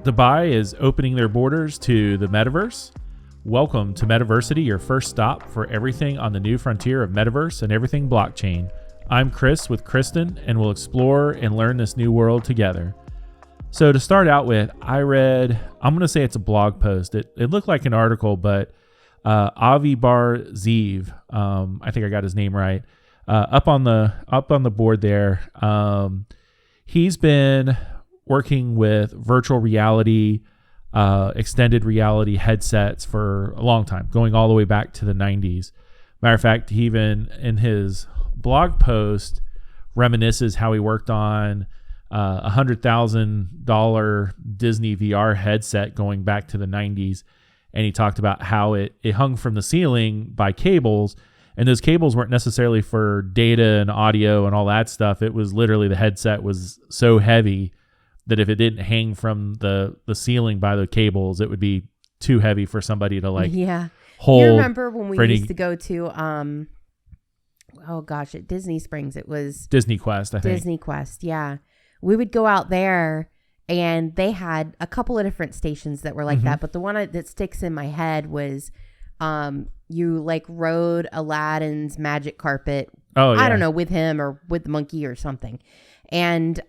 Dubai is opening their borders to the Metaverse. Welcome to Metaversity, your first stop for everything on the new frontier of Metaverse and everything blockchain. I'm Chris with Kristen, and we'll explore and learn this new world together. So to start out with, I read, I'm going to say it's a blog post. It looked like an article, but Avi Bar-Zeev, I think I got his name right, up on the board there. He's been working with virtual reality, extended reality headsets for a long time, going all the way back to the 90s. Matter of fact, he even in his blog post reminisces how he worked on a $100,000 Disney VR headset going back to the 90s. And he talked about how it hung from the ceiling by cables. And those cables weren't necessarily for data and audio and all that stuff. It was literally the headset was so heavy that if it didn't hang from the ceiling by the cables, it would be too heavy for somebody to hold. You remember when we used to go to, at Disney Springs, it was Disney Quest, I think. Disney Quest, yeah. We would go out there and they had a couple of different stations that were like that. But the one that sticks in my head was you like rode Aladdin's magic carpet. Oh, yeah. I don't know, with him or with the monkey or something. And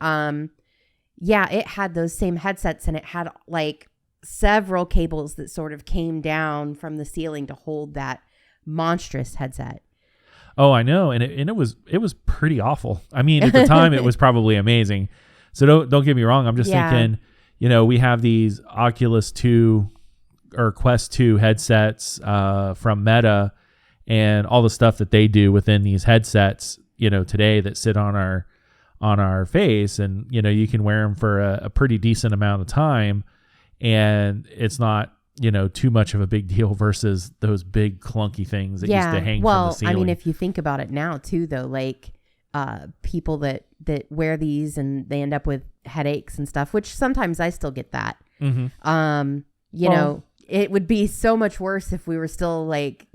it had those same headsets, and it had like several cables that sort of came down from the ceiling to hold that monstrous headset. Oh, I know. And it was pretty awful. I mean, at the time it was probably amazing. So don't get me wrong. I'm just thinking, we have these Oculus 2 or Quest 2 headsets from Meta and all the stuff that they do within these headsets, today that sit on our face, and you can wear them for a pretty decent amount of time, and it's not too much of a big deal versus those big clunky things that used to hang from the ceiling. I mean, if you think about it now too, though, like people that wear these and they end up with headaches and stuff, which sometimes I still get that. It would be so much worse if we were still like,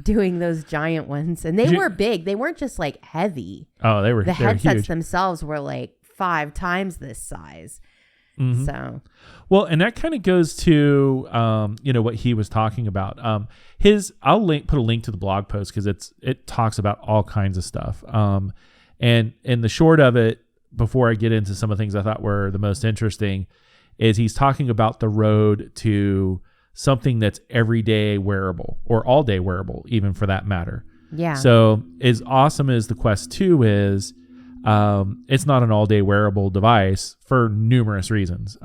doing those giant ones. And they were big. They weren't just like heavy. Oh, they were The headsets huge. Themselves were like 5 times this size. So, well, and that kind of goes to, what he was talking about. I'll put a link to the blog post because it talks about all kinds of stuff. And in the short of it, before I get into some of the things I thought were the most interesting, is he's talking about the road to something that's everyday wearable or all day wearable, even for that matter. Yeah. So as awesome as the Quest 2 is, it's not an all day wearable device for numerous reasons.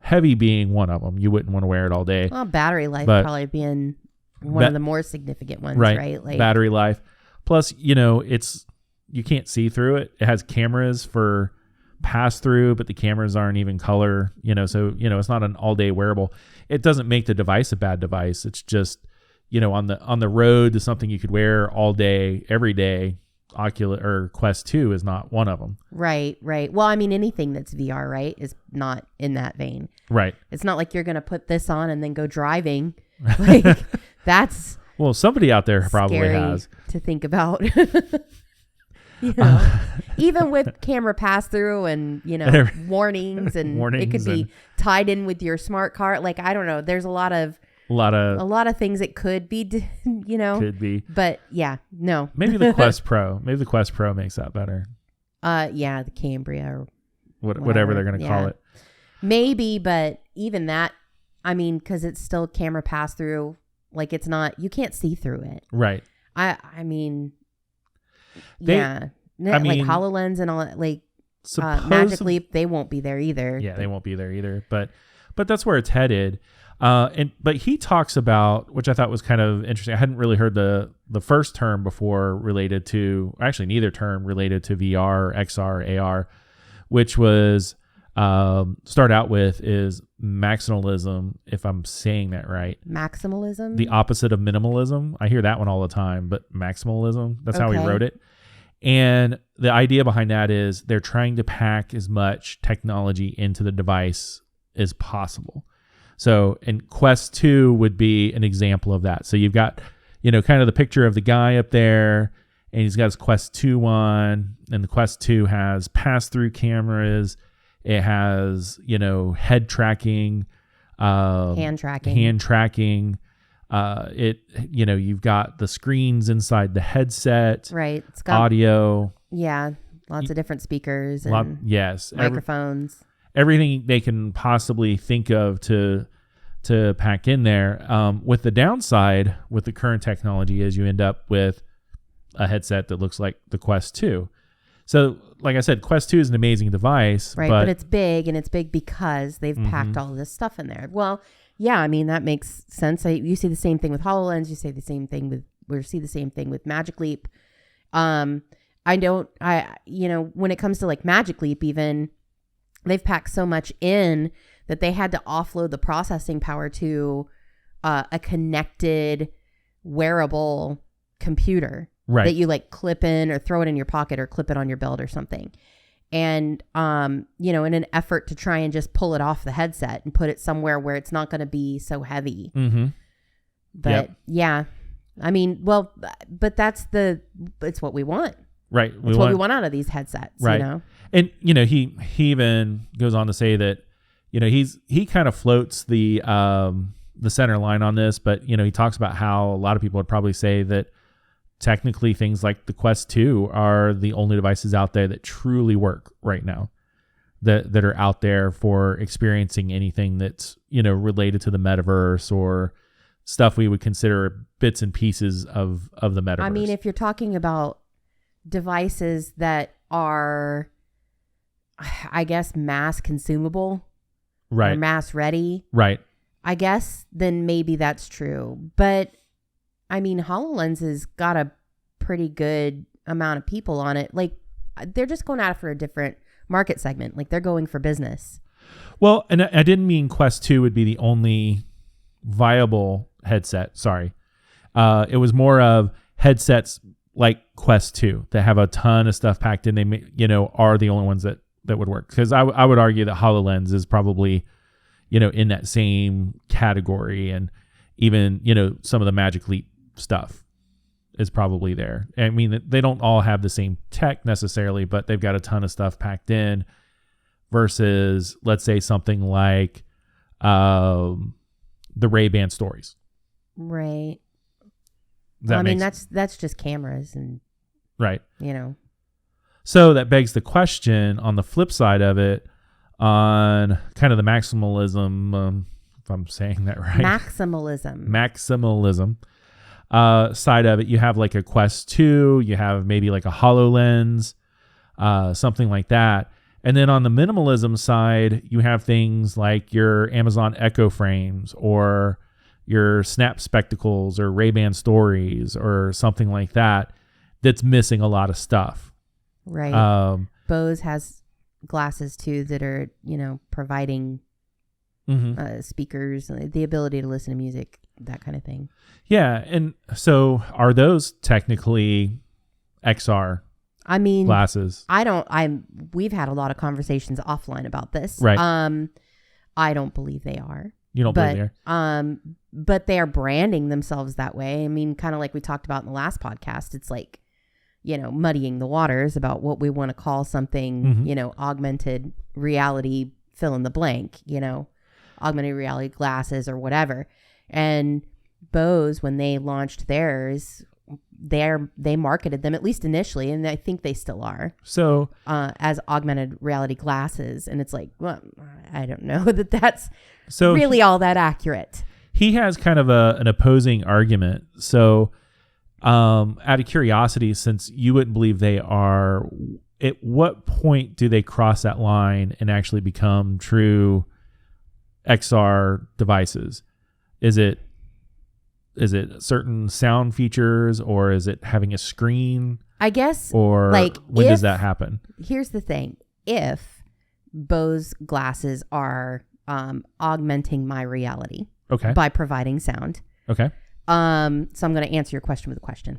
Heavy being one of them. You wouldn't want to wear it all day. Well, battery life probably being one of the more significant ones, right? Like battery life. Plus, you can't see through it. It has cameras for pass through, but the cameras aren't even color, so it's not an all day wearable. It doesn't make the device a bad device. It's just, on the road to something you could wear all day, every day. Oculus or Quest 2 is not one of them. Right. Well, I mean, anything that's VR, right, is not in that vein. Right. It's not like you're going to put this on and then go driving. Like that's well, somebody out there probably has to think about. Even with camera pass through and warnings and it could be tied in with your smart car. Like I don't know. There's a lot of things it could be. Could be. But yeah, no. Maybe the Quest Pro. Maybe the Quest Pro makes that better. The Cambria or whatever they're going to call it. Maybe, but even that, I mean, because it's still camera pass through. Like it's not. You can't see through it. Right. I mean. Like HoloLens and all that, like Magic Leap, they won't be there either. Yeah, they won't be there either. But that's where it's headed. But he talks about, which I thought was kind of interesting. I hadn't really heard the first term before related to, actually neither term related to VR, XR, AR, which was start out with is maximalism, if I'm saying that right. Maximalism? The opposite of minimalism. I hear that one all the time, but maximalism, that's how he wrote it. And the idea behind that is they're trying to pack as much technology into the device as possible. So, and Quest 2 would be an example of that. So you've got, kind of the picture of the guy up there, and he's got his Quest 2 on, and the Quest 2 has pass-through cameras. It has, head tracking, hand tracking. You've got the screens inside the headset, right? It's got audio. Yeah, lots of different speakers and microphones. Everything they can possibly think of to pack in there. With the downside with the current technology is you end up with a headset that looks like the Quest 2. So, like I said, Quest 2 is an amazing device. Right, but it's big, and it's big because they've packed all of this stuff in there. Well, yeah, I mean, that makes sense. You see the same thing with HoloLens. You see the same thing with Magic Leap. When it comes to like Magic Leap, even, they've packed so much in that they had to offload the processing power to a connected wearable computer. Right. That you like clip in or throw it in your pocket or clip it on your belt or something. And, in an effort to try and just pull it off the headset and put it somewhere where it's not going to be so heavy. Mm-hmm. But yeah, I mean, well, but it's what we want. Right. It's what we want out of these headsets, right. And, he even goes on to say that, he kind of floats the center line on this, but, he talks about how a lot of people would probably say that technically things like the Quest 2 are the only devices out there that truly work right now, that are out there for experiencing anything that's, related to the metaverse or stuff we would consider bits and pieces of the metaverse. I mean, if you're talking about devices that are, I guess, mass consumable, right, or mass ready, right, I guess, then maybe that's true. But I mean, HoloLens has got a pretty good amount of people on it. Like, they're just going out for a different market segment. Like, they're going for business. Well, and I didn't mean Quest 2 would be the only viable headset. Sorry. It was more of headsets like Quest 2 that have a ton of stuff packed in. They, are the only ones that would work. Because I would argue that HoloLens is probably, in that same category. And even, some of the Magic Leap stuff is probably there. I mean, they don't all have the same tech necessarily, but they've got a ton of stuff packed in versus, let's say, something like the Ray-Ban Stories. Right. Well, I mean, that's just cameras and, right. So that begs the question on the flip side of it, on kind of the maximalism, if I'm saying that right. Maximalism. Side of it, you have like a Quest 2, you have maybe like a HoloLens, something like that. And then on the minimalism side, you have things like your Amazon Echo frames or your Snap Spectacles or Ray-Ban Stories or something like that that's missing a lot of stuff. Right. Bose has glasses too that are, providing speakers, the ability to listen to music, that kind of thing. Yeah. And so are those technically XR glasses? We've had a lot of conversations offline about this. Right. I don't believe they are. You don't believe they are? But they are branding themselves that way. I mean, kind of like we talked about in the last podcast, it's like, muddying the waters about what we want to call something, augmented reality, fill in the blank, augmented reality glasses or whatever. And Bose, when they launched theirs, they marketed them, at least initially, and I think they still are, so as augmented reality glasses. And it's like, well, I don't know that's really all that accurate. He has kind of an opposing argument. So out of curiosity, since you wouldn't believe they are, at what point do they cross that line and actually become true XR devices? Is it certain sound features, or is it having a screen? I guess. Or like, when does that happen? Here's the thing. If Bose glasses are augmenting my reality, okay, by providing sound, okay. So I'm going to answer your question with a question.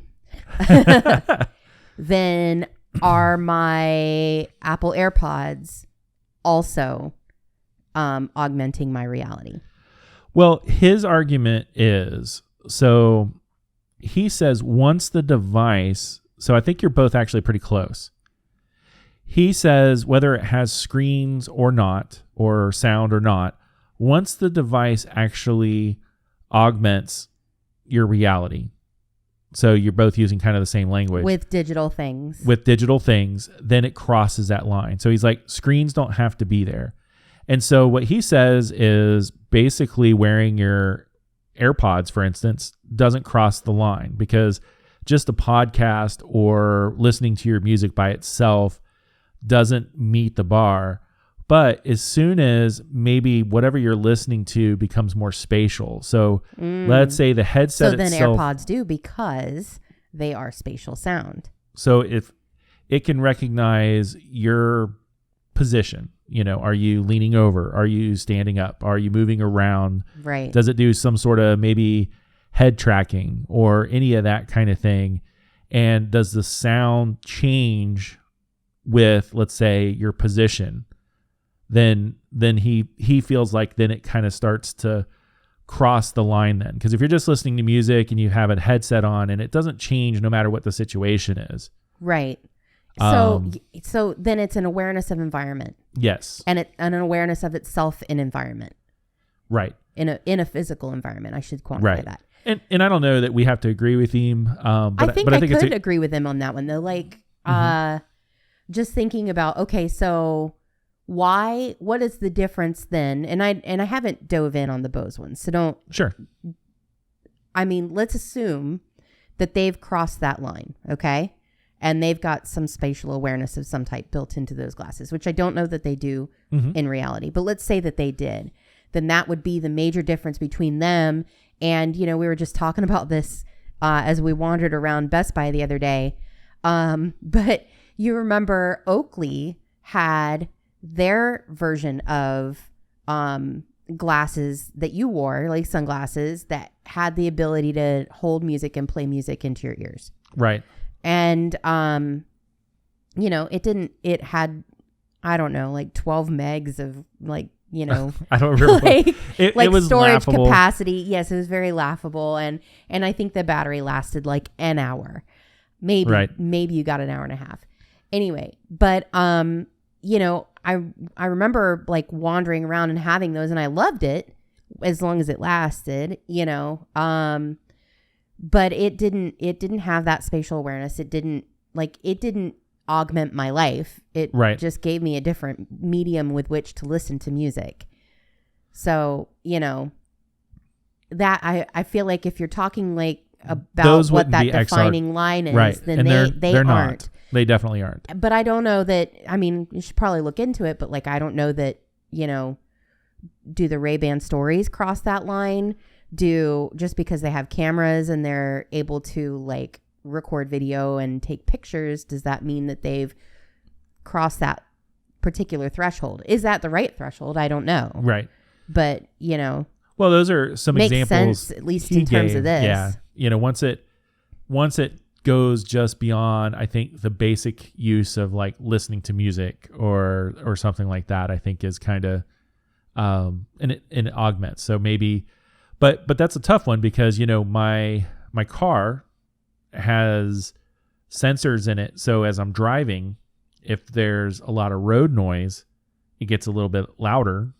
Then are my Apple AirPods also augmenting my reality? Well, his argument is, so he says once the device, so I think you're both actually pretty close. He says whether it has screens or not, or sound or not, once the device actually augments your reality, so you're both using kind of the same language. With digital things. Then it crosses that line. So he's like, screens don't have to be there. And so what he says is basically wearing your AirPods, for instance, doesn't cross the line, because just a podcast or listening to your music by itself doesn't meet the bar. But as soon as maybe whatever you're listening to becomes more spatial. So let's say the headset So then itself, AirPods do, because they are spatial sound. so if it can recognize your position, are you leaning over? Are you standing up? Are you moving around? Right. Does it do some sort of maybe head tracking or any of that kind of thing? And does the sound change with, let's say, your position? Then he feels like then it kind of starts to cross the line then. Because if you're just listening to music and you have a headset on and it doesn't change no matter what the situation is. Right. So then it's an awareness of environment. Yes. And an awareness of itself in environment. Right. In a physical environment. I should quantify Right. that. And I don't know that we have to agree with him. But I think it's could agree with him on that one though. Like, just thinking about, okay, so what is the difference then? And I haven't dove in on the Bose ones, so don't. Sure. I mean, let's assume that they've crossed that line, okay? And they've got some spatial awareness of some type built into those glasses, which I don't know that they do in reality. But let's say that they did. Then that would be the major difference between them. And, we were just talking about this as we wandered around Best Buy the other day. But you remember Oakley had their version of glasses that you wore, like sunglasses, that had the ability to hold music and play music into your ears. Right. And, it had, I don't know, like 12 megs of like, I don't remember. it was storage laughable. capacity. Yes, it was very laughable. And I think the battery lasted like an hour. Maybe you got an hour and a half. Anyway, but, I remember like wandering around and having those, and I loved it as long as it lasted, but it didn't have that spatial awareness. It didn't augment my life. It just gave me a different medium with which to listen to music. So, that I feel like if you're talking like about what that defining line is, then they're aren't. Not. They definitely aren't. But I don't know that, I mean, you should probably look into it, but like, I don't know that, do the Ray-Ban stories cross that line? Just because they have cameras and they're able to like record video and take pictures, does that mean that they've crossed that particular threshold? Is that the right threshold? I don't know. Right. But, well, those are some makes examples. Sense, at least in terms of this. Yeah. Once it goes just beyond, I think, the basic use of like listening to music or something like that, I think is kind of, and it augments. So maybe, but that's a tough one because, my car has sensors in it. So as I'm driving, if there's a lot of road noise, it gets a little bit louder.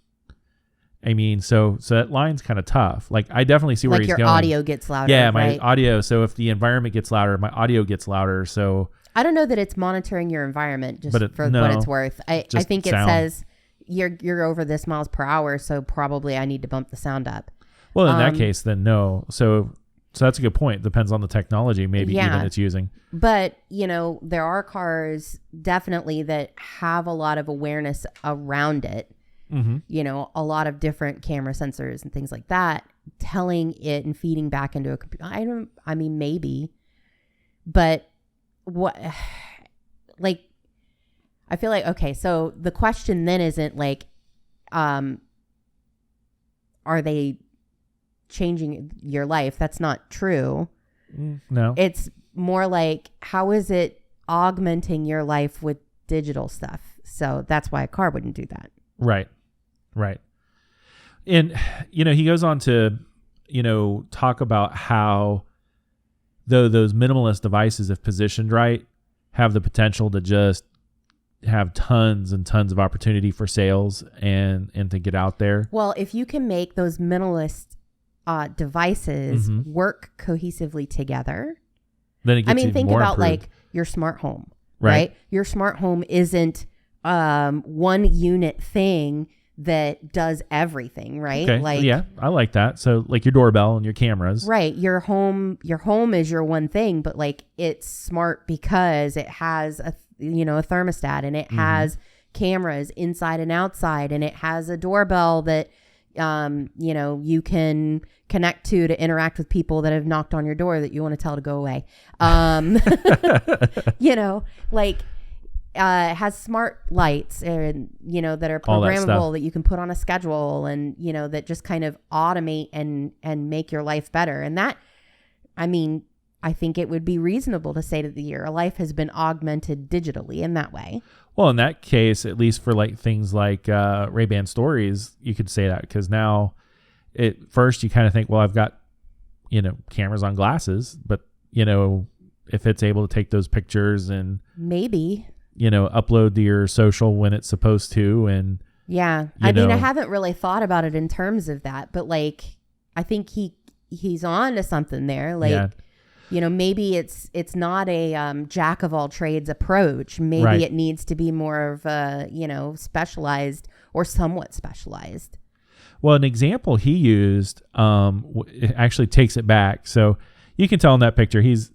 I mean, so that line's kind of tough. Like, I definitely see where he's going. Like your audio gets louder. Yeah, my audio. So if the environment gets louder, my audio gets louder. So I don't know that it's monitoring your environment for what it's worth. I think it says you're over this miles per hour, so probably I need to bump the sound up. Well, in that case, then no. So that's a good point. Depends on the technology, maybe even it's using. But, there are cars definitely that have a lot of awareness around it. Mm-hmm. A lot of different camera sensors and things like that, telling it and feeding back into a computer. Maybe, but what, like, I feel like, okay, so the question then isn't like, are they changing your life? That's not true. No. It's more like, how is it augmenting your life with digital stuff? So that's why a car wouldn't do that. Right. And, he goes on to, talk about how though those minimalist devices, if positioned right, have the potential to just have tons and tons of opportunity for sales and to get out there. Well, if you can make those minimalist devices work cohesively together, Then it gets even think more about improved. like your smart home, right? Your smart home isn't one unit thing that does everything, right? Okay. Like, yeah, I like that. So like your doorbell and your cameras. right. Your home is your one thing, but like it's smart because it has a thermostat, and it has cameras inside and outside, and it has a doorbell that you can connect to interact with people that have knocked on your door that you want to tell to go away. It has smart lights and, that are programmable that you can put on a schedule and, that just kind of automate and make your life better. And that, I think it would be reasonable to say that your life has been augmented digitally in that way. Well, in that case, at least for like things like Ray-Ban Stories, you could say that, because now at first you kind of think, well, I've got, cameras on glasses, but, if it's able to take those pictures and maybe, upload to your social when it's supposed to. And yeah, I haven't really thought about it in terms of that, but like, I think he's on to something there. Like, maybe it's not a jack of all trades approach. Maybe it needs to be more of a, specialized or somewhat specialized. Well, an example he used it actually takes it back. So you can tell in that picture, he's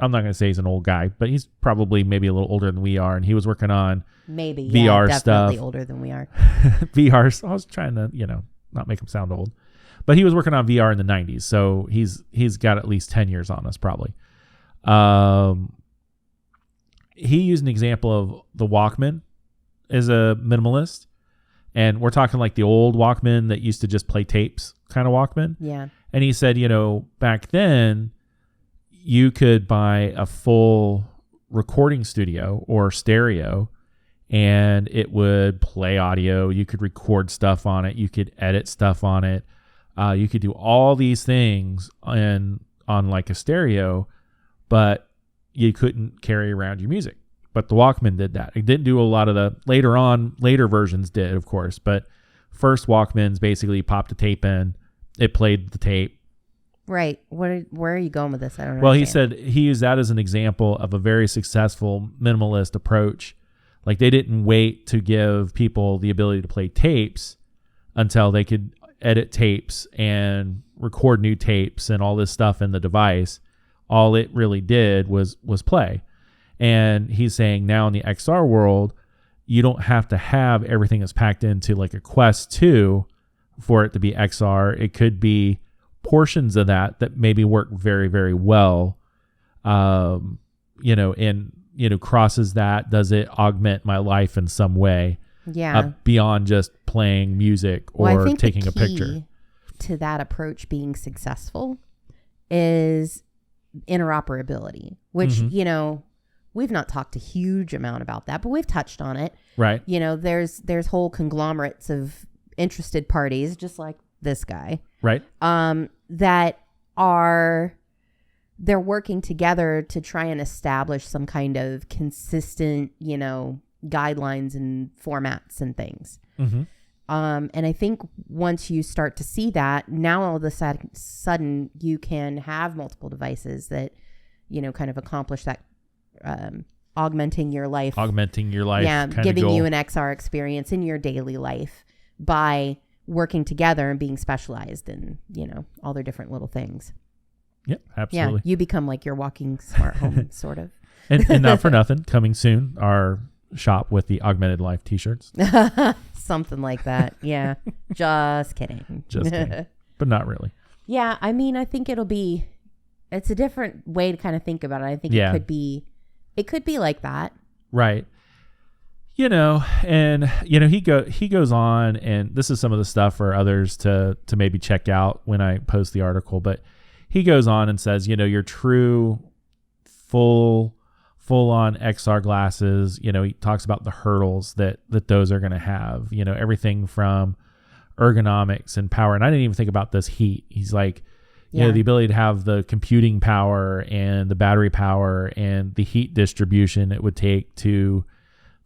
I'm not going to say he's an old guy, but he's probably maybe a little older than we are. And he was working on maybe VR definitely stuff. Older than we are. VR. I was trying to, not make him sound old, but he was working on VR in the 90s. So he's got at least 10 years on us probably. He used an example of the Walkman as a minimalist. And we're talking like the old Walkman that used to just play tapes kind of Walkman. Yeah. And he said, back then you could buy a full recording studio or stereo and it would play audio. You could record stuff on it. You could edit stuff on it. You could do all these things on like a stereo, but you couldn't carry around your music. But the Walkman did that. It didn't do a lot of the later versions did, of course, but first Walkmans basically popped a tape in. It played the tape. Right. Where are you going with this? I don't know. Well, he said he used that as an example of a very successful minimalist approach. Like they didn't wait to give people the ability to play tapes until they could edit tapes and record new tapes and all this stuff in the device. All it really did was play. And he's saying now in the XR world, you don't have to have everything that's packed into like a Quest 2 for it to be XR. It could be portions of that maybe work very, very well, crosses that. Does it augment my life in some way? Yeah. Beyond just playing music or taking a picture. To that approach being successful is interoperability, which, we've not talked a huge amount about that, but we've touched on it. Right. There's whole conglomerates of interested parties, just like this guy. Right. They're working together to try and establish some kind of consistent, guidelines and formats and things. Mm-hmm. And I think once you start to see that, now all of a sudden you can have multiple devices that, kind of accomplish that, augmenting your life. Yeah, giving you an XR experience in your daily life by working together and being specialized in, all their different little things. Yep, absolutely. Yeah, you become like your walking smart home, sort of. And not for nothing, coming soon, our shop with the Augmented Life t-shirts. Something like that. Yeah. Just kidding. Just kidding. But not really. Yeah, I think it's a different way to kind of think about it. I think it could be like that. Right. And he goes on, and this is some of the stuff for others to maybe check out when I post the article, but he goes on and says, your true full on XR glasses, he talks about the hurdles that those are going to have, everything from ergonomics and power. And I didn't even think about this heat. He's like, You know, the ability to have the computing power and the battery power and the heat distribution it would take to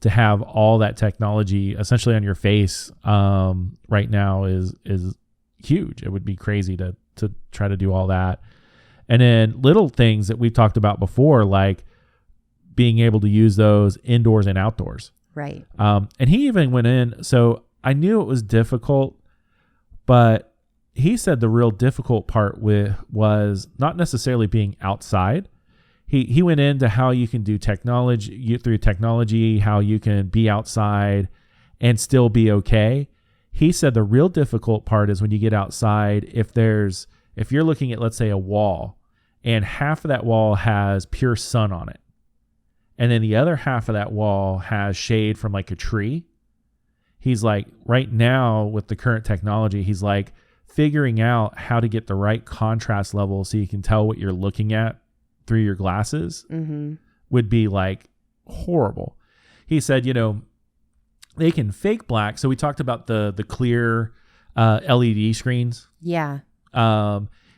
have all that technology essentially on your face right now is huge. It would be crazy to try to do all that. And then little things that we've talked about before, like being able to use those indoors and outdoors. Right. And he even went in. So I knew it was difficult, but he said the real difficult part was not necessarily being outside. He went into how you can do through technology, how you can be outside and still be okay. He said the real difficult part is when you get outside, if you're looking at, let's say, a wall, and half of that wall has pure sun on it, and then the other half of that wall has shade from like a tree. He's like, right now with the current technology, he's like figuring out how to get the right contrast level so you can tell what you're looking at through your glasses would be like horrible. He said, you know, they can fake black. So we talked about the clear LED screens. Yeah.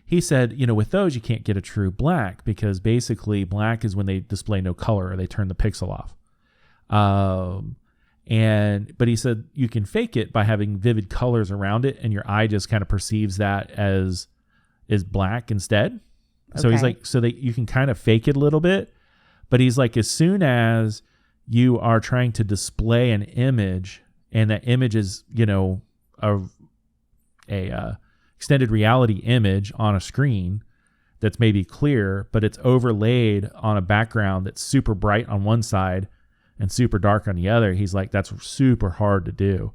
He said, you know, with those, you can't get a true black because basically black is when they display no color or they turn the pixel off. But he said you can fake it by having vivid colors around it, and your eye just kind of perceives that as black instead. Okay. So he's like, so that you can kind of fake it a little bit, but he's like, as soon as you are trying to display an image, and that image is, you know, a extended reality image on a screen that's maybe clear, but it's overlaid on a background that's super bright on one side and super dark on the other. He's like, that's super hard to do.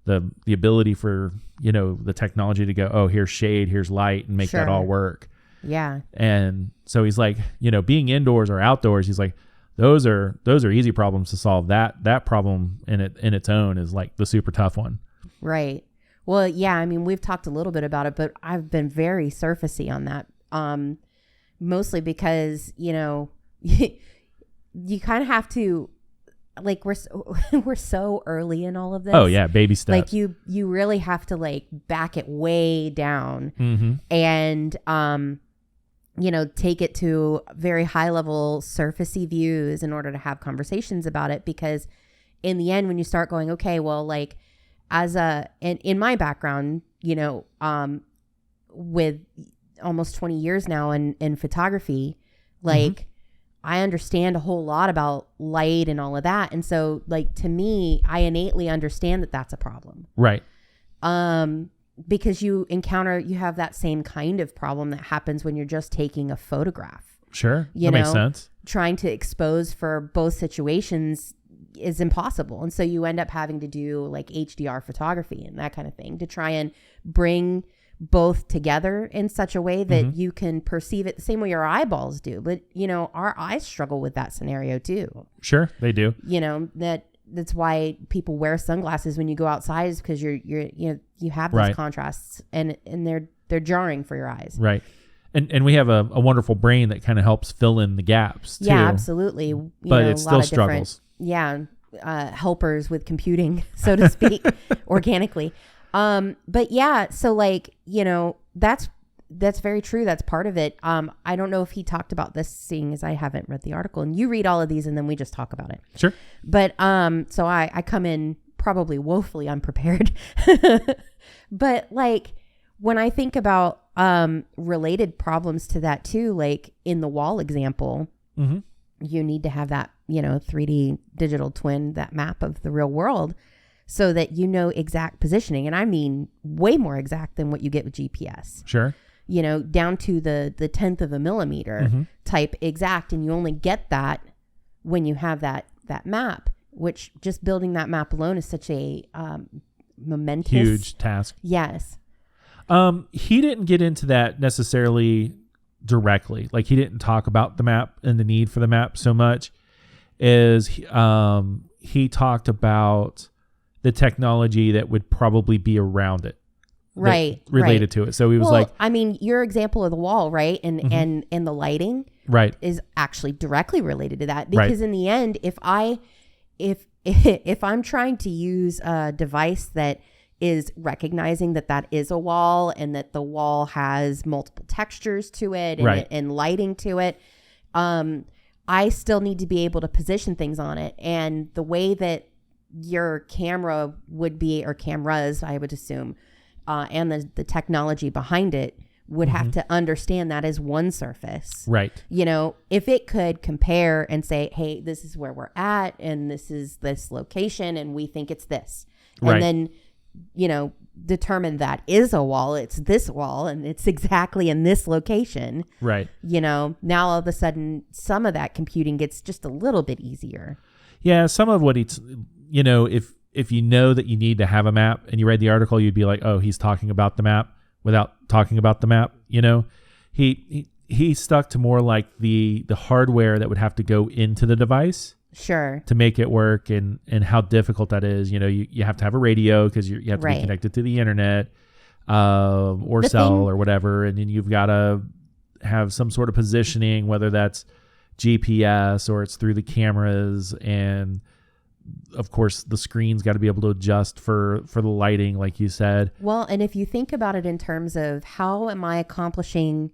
The ability for, you know, the technology to go, oh, here's shade, here's light, and make that all work. Yeah. And so he's like, you know, being indoors or outdoors, he's like, those are easy problems to solve. That problem in its own is like the super tough one. Right. Well, yeah, I mean, we've talked a little bit about it, but I've been very surfacey on that. Mostly because, you know, you kind of have to, like, we're so early in all of this. Oh yeah, baby steps. Like you really have to like back it way down and you know, take it to very high level surfacey views in order to have conversations about it. Because in the end, when you start going, okay, well, like in my background, you know, with almost 20 years now in photography, like I understand a whole lot about light and all of that. And so like, to me, I innately understand that that's a problem. Right. Because you have that same kind of problem that happens when you're just taking a photograph. Sure. That makes sense. Trying to expose for both situations is impossible. And so you end up having to do like HDR photography and that kind of thing to try and bring both together in such a way that you can perceive it the same way your eyeballs do. But, you know, our eyes struggle with that scenario too. Sure, they do. You know, that's why people wear sunglasses when you go outside, is because you have those contrasts and they're jarring for your eyes. Right. And we have a wonderful brain that kind of helps fill in the gaps too. Yeah, absolutely. But it still struggles. Helpers with computing, so to speak, organically. But yeah, so like, you know, that's very true. That's part of it. I don't know if he talked about this, seeing as I haven't read the article, and you read all of these and then we just talk about it. Sure. But, so I come in probably woefully unprepared, but like when I think about, related problems to that too, like in the wall example, you need to have that, you know, 3D digital twin, that map of the real world, so that you know exact positioning. And I mean way more exact than what you get with GPS. Sure. You know, down to the 10th of a millimeter type exact. And you only get that when you have that map, which just building that map alone is such a momentous, huge task. Yes. He didn't get into that necessarily directly. Like, he didn't talk about the map and the need for the map so much as he talked about the technology that would probably be around it. Right. Related to it. So he was like, I mean, your example of the wall, right? And the lighting is actually directly related to that, because in the end, if I'm trying to use a device that is recognizing that that is a wall and that the wall has multiple textures to it and, Right. and lighting to it. I still need to be able to position things on it. And the way that your camera would be, or cameras, I would assume, and the technology behind it would have to understand that as one surface. Right. You know, if it could compare and say, hey, this is where we're at and this is this location and we think it's this. And Right. then, you know, determine that is a wall, it's this wall and it's exactly in this location. Right. You know, now all of a sudden some of that computing gets just a little bit easier. Yeah, some of what it's, you know, if you know that you need to have a map and you read the article, you'd be like, oh, he's talking about the map without talking about the map. You know, he stuck to more like the hardware that would have to go into the device. Sure. To make it work, and how difficult that is. You know, you have to have a radio because you have to Right. be connected to the internet, or The cell thing- or whatever, and then you've got to have some sort of positioning, whether that's GPS or it's through the cameras, and of course the screen's got to be able to adjust for the lighting, like you said. Well, and if you think about it in terms of how am I accomplishing,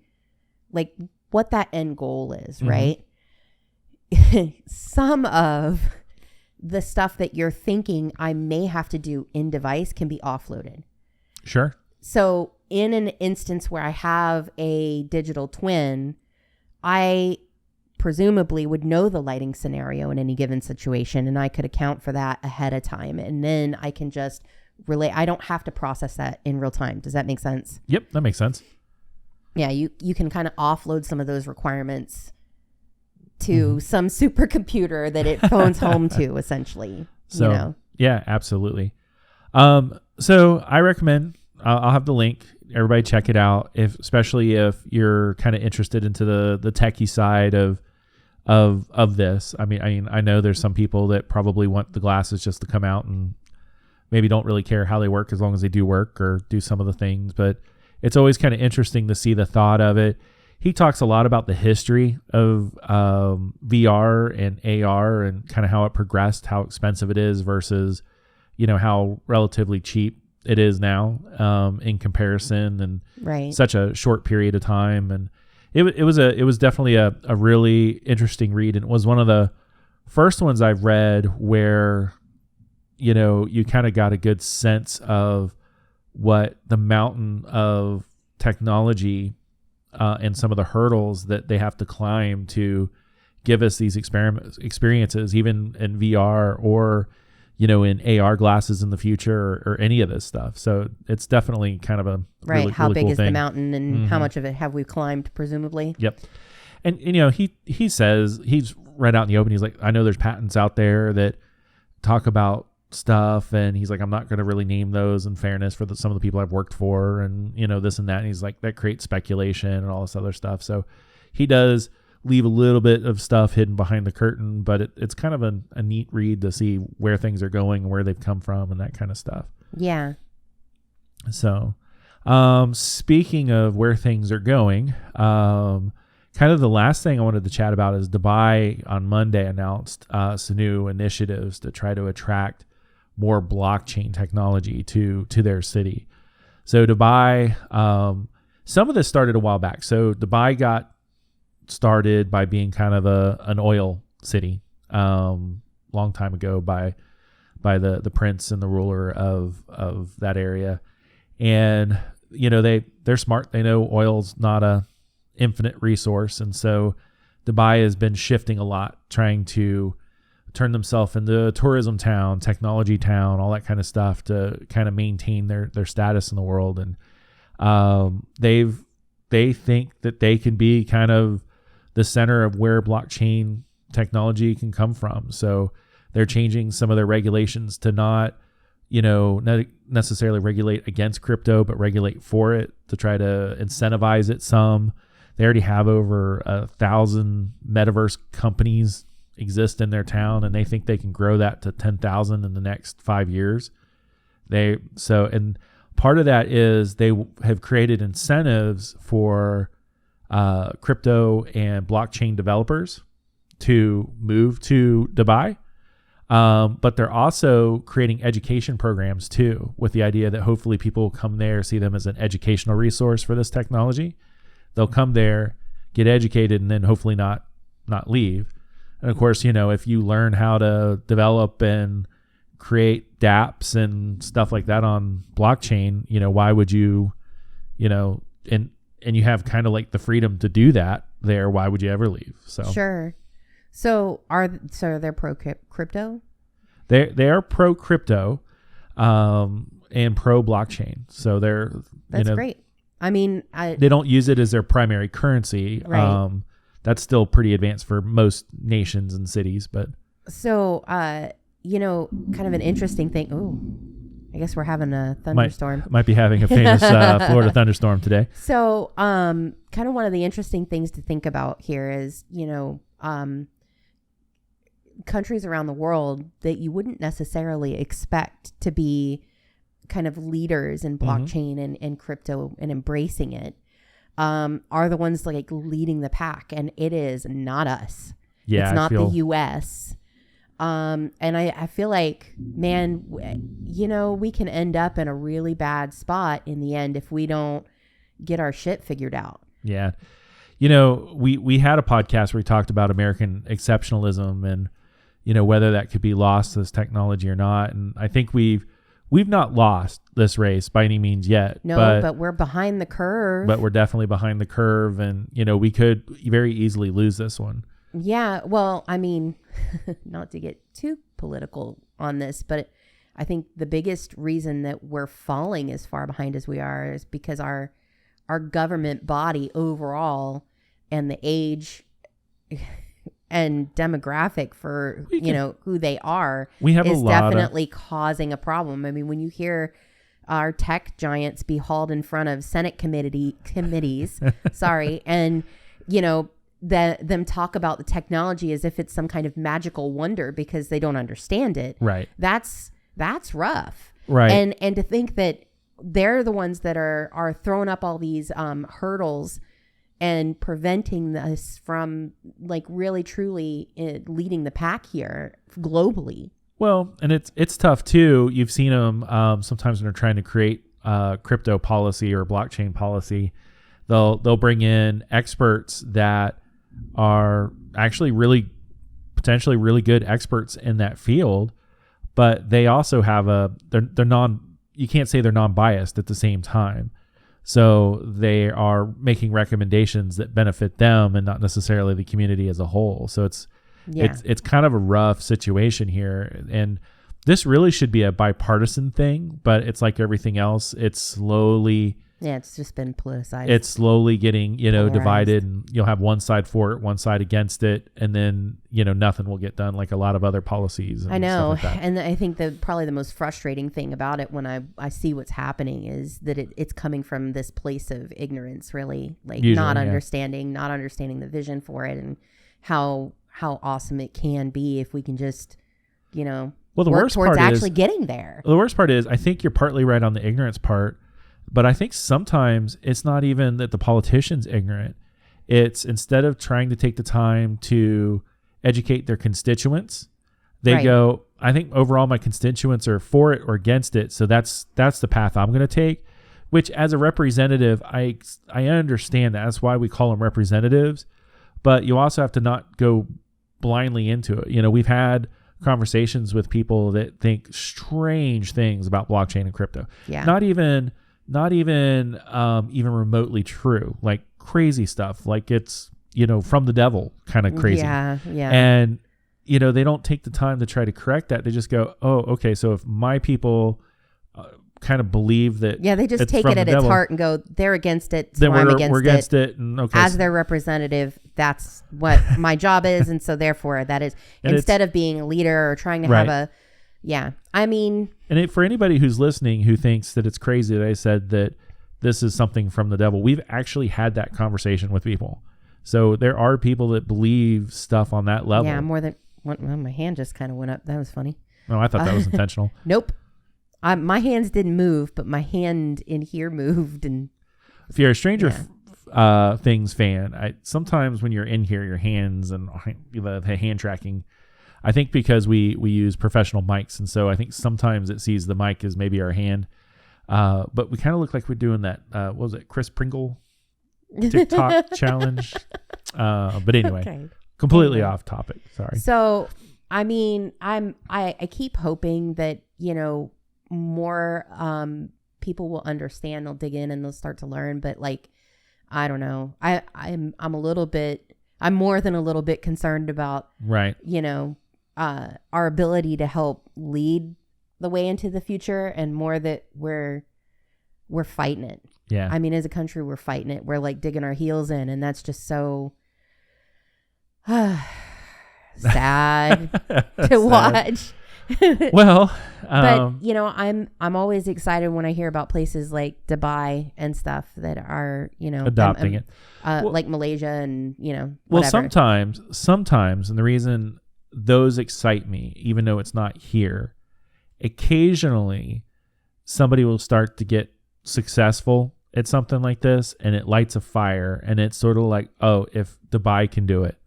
like what that end goal is, right? Some of the stuff that you're thinking I may have to do in device can be offloaded. Sure. So in an instance where I have a digital twin, I presumably would know the lighting scenario in any given situation, and I could account for that ahead of time. And then I can just relay. I don't have to process that in real time. Does that make sense? Yep, that makes sense. Yeah, you can kind of offload some of those requirements to some supercomputer that it phones home to, essentially. So, you know? yeah, absolutely. So I recommend, I'll have the link. Everybody check it out, especially if you're kind of interested into the techie side of this. I mean, I know there's some people that probably want the glasses just to come out and maybe don't really care how they work as long as they do work or do some of the things, but it's always kind of interesting to see the thought of it. He talks a lot about the history of VR and AR and kind of how it progressed, how expensive it is versus, you know, how relatively cheap it is now in comparison, and Right. such a short period of time. And it was definitely a really interesting read, and it was one of the first ones I've read where, you know, you kind of got a good sense of what the mountain of technology and some of the hurdles that they have to climb to give us these experiences, even in VR or, you know, in AR glasses in the future or any of this stuff. So it's definitely kind of a Right. really, How really big cool is thing. the mountain and how much of it have we climbed, presumably? Yep. And you know, he says, he's right out in the open. He's like, I know there's patents out there that talk about stuff, and he's like, I'm not going to really name those in fairness for some of the people I've worked for, and you know, this and that. And he's like, that creates speculation and all this other stuff. So he does leave a little bit of stuff hidden behind the curtain, but it's kind of a neat read to see where things are going and where they've come from and that kind of stuff. Yeah. So speaking of where things are going, kind of the last thing I wanted to chat about is Dubai on Monday announced some new initiatives to try to attract more blockchain technology to their city. So Dubai, some of this started a while back. So Dubai got started by being kind of an oil city long time ago by the prince and the ruler of that area. And, you know, they're smart. They know oil's not a infinite resource. And so Dubai has been shifting a lot, trying to turn themselves into a tourism town, technology town, all that kind of stuff to kind of maintain their status in the world. And they think that they can be kind of the center of where blockchain technology can come from. So they're changing some of their regulations to not necessarily regulate against crypto, but regulate for it to try to incentivize it some. They already have over 1,000 Metaverse companies exist in their town, and they think they can grow that to 10,000 in the next 5 years. And part of that is they have created incentives for crypto and blockchain developers to move to Dubai. But they're also creating education programs too, with the idea that hopefully people come there, see them as an educational resource for this technology. They'll come there, get educated, and then hopefully not leave. And of course, if you learn how to develop and create dApps and stuff like that on blockchain, why would you, and you have kind of like the freedom to do that there, why would you ever leave? So sure. So they're pro crypto? They are pro crypto, and pro blockchain. So that's great. I mean, they don't use it as their primary currency. Right. That's still pretty advanced for most nations and cities, but so kind of an interesting thing. Oh, I guess we're having a thunderstorm. Might be having a famous Florida thunderstorm today. So, kind of one of the interesting things to think about here is, countries around the world that you wouldn't necessarily expect to be kind of leaders in blockchain and crypto and embracing it, are the ones like leading the pack, and it is not us. Yeah, it's not the U.S. And I feel like, man, we can end up in a really bad spot in the end if we don't get our shit figured out. Yeah. We had a podcast where we talked about American exceptionalism and, whether that could be lost, this technology or not. And I think we've not lost this race by any means yet. No, but we're behind the curve. But we're definitely behind the curve. And, we could very easily lose this one. Yeah. Well, I mean, not to get too political on this, but I think the biggest reason that we're falling as far behind as we are is because our government body overall and the age and demographic for who they are is definitely causing a problem. I mean, when you hear our tech giants be hauled in front of Senate committees, sorry, and them talk about the technology as if it's some kind of magical wonder because they don't understand it. Right. That's rough. Right. And to think that they're the ones that are throwing up all these hurdles and preventing this from like really truly leading the pack here globally. Well, and it's tough too. You've seen them sometimes when they're trying to create crypto policy or blockchain policy. They'll bring in experts that are actually potentially really good experts in that field, but they also have you can't say they're non-biased at the same time. So they are making recommendations that benefit them and not necessarily the community as a whole. So it's kind of a rough situation here. And this really should be a bipartisan thing, but it's like everything else. It's slowly... Yeah, it's just been politicized. It's slowly getting, divided, and you'll have one side for it, one side against it, and then, nothing will get done like a lot of other policies. And I know. Stuff like that. And I think probably the most frustrating thing about it when I see what's happening is that it's coming from this place of ignorance, really, like usually, not understanding the vision for it and how awesome it can be if we can just, work towards actually getting there. The worst part is, I think you're partly right on the ignorance part. But I think sometimes it's not even that the politician's ignorant. It's instead of trying to take the time to educate their constituents, they go, I think overall my constituents are for it or against it. So that's the path I'm going to take, which as a representative, I understand that. That's why we call them representatives. But you also have to not go blindly into it. We've had conversations with people that think strange things about blockchain and crypto. Yeah. Not even remotely true, like crazy stuff, like it's, from the devil kind of crazy. Yeah. And, they don't take the time to try to correct that. They just go, oh, okay. So if my people kind of believe that. Yeah. They just take it at its heart and go, they're against it. So I'm against it. And okay. As their representative, that's what my job is. And so therefore that is, instead of being a leader or trying to have I mean, and for anybody who's listening who thinks that it's crazy that I said that this is something from the devil, we've actually had that conversation with people. So there are people that believe stuff on that level. Yeah, more than well, my hand just kind of went up. That was funny. No, I thought that was intentional. Nope. My hands didn't move, but my hand in here moved. And if you're a Stranger Things fan, sometimes when you're in here, your hands and the hand tracking, I think because we use professional mics, and so I think sometimes it sees the mic as maybe our hand. But we kind of look like we're doing that. What was it, Chris Pringle TikTok challenge? But anyway, Okay. completely off topic. Sorry. So, I mean, I keep hoping that, you know, more people will understand, they'll dig in and they'll start to learn. But like, I don't know. I'm more than a little bit concerned about, Right. you know, our ability to help lead the way into the future, and more that we're fighting it. Yeah. I mean, as a country, we're fighting it. We're like digging our heels in, and that's just so sad to watch. Well, but you know, I'm always excited when I hear about places like Dubai and stuff that are, you know, adopting it, like Malaysia and, you know, well, whatever. sometimes, and the reason those excite me, even though it's not here, occasionally somebody will start to get successful at something like this, and it lights a fire, and it's sort of like, oh, if Dubai can do it,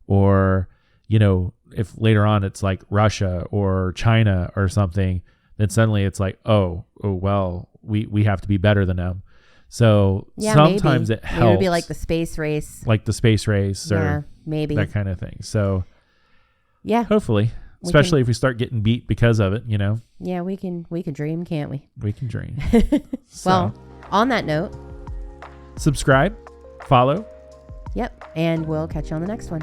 or, you know, if later on it's like Russia or China or something, then suddenly it's like, oh well, we have to be better than them. So yeah, sometimes maybe. it helps. Maybe it'd be like the space race. Or maybe that kind of thing. So yeah, hopefully, especially if we start getting beat because of it, you know. Yeah, we can dream, can't we? We can dream. Well, on that note, subscribe, follow. Yep, and we'll catch you on the next one.